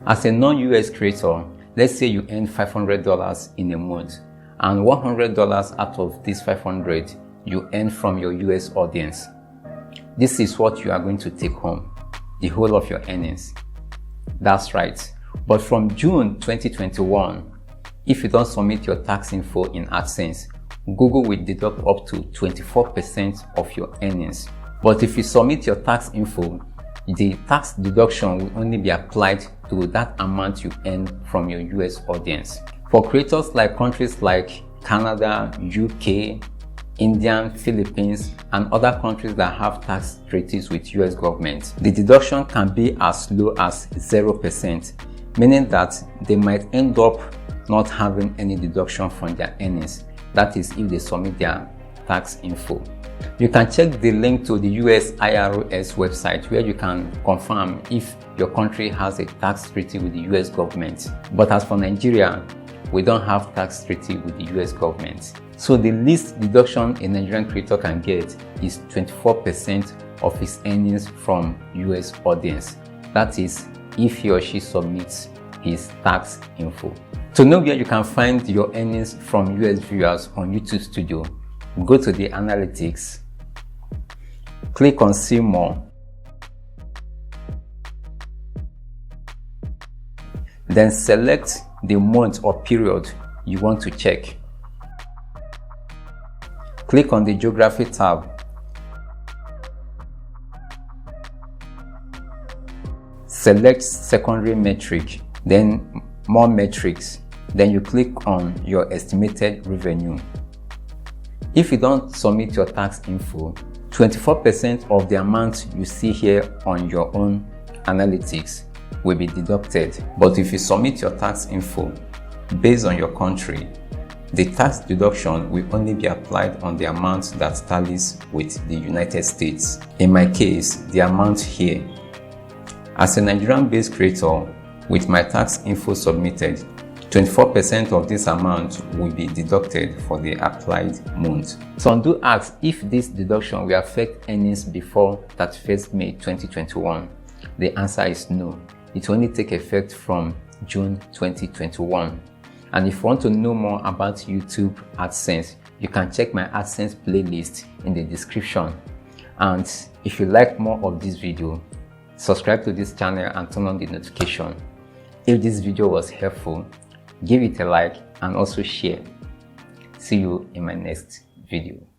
As a non-US creator, let's say you earn $500 in a month, and $100 out of this $500 you earn from your US audience. This is what you are going to take home, the whole of your earnings. That's right. But from June 2021, if you don't submit your tax info in Adsense, Google will deduct up to 24% of your earnings. But if you submit your tax info, the tax deduction will only be applied to that amount you earn from your US audience. For creators like countries like Canada, UK, India, Philippines, and other countries that have tax treaties with US government, the deduction can be as low as 0%, meaning that they might end up not having any deduction from their earnings. That is if they submit their tax info. You can check the link to the US IRS website where you can confirm if your country has a tax treaty with the US government. But as for Nigeria, we don't have tax treaty with the US government. So the least deduction a Nigerian creator can get is 24% of his earnings from US audience. That is if he or she submits his tax info. To know where you can find your earnings from US viewers on YouTube Studio, go to the analytics, click on see more, then select the month or period you want to check. Click on the geography tab. Select secondary metric, then more metrics. Then you click on your estimated revenue. If you don't submit your tax info, 24% of the amount you see here on your own analytics will be deducted. But if you submit your tax info based on your country, the tax deduction will only be applied on the amount that tallies with the United States. In my case, the amount here. As a Nigerian-based creator, with my tax info submitted, 24% of this amount will be deducted for the applied month. Some do ask if this deduction will affect earnings before 31st May 2021. The answer is no. It will only take effect from June 2021. And if you want to know more about YouTube AdSense, you can check my AdSense playlist in the description. And if you like more of this video, subscribe to this channel and turn on the notification. If this video was helpful, give it a like and also share. See you in my next video.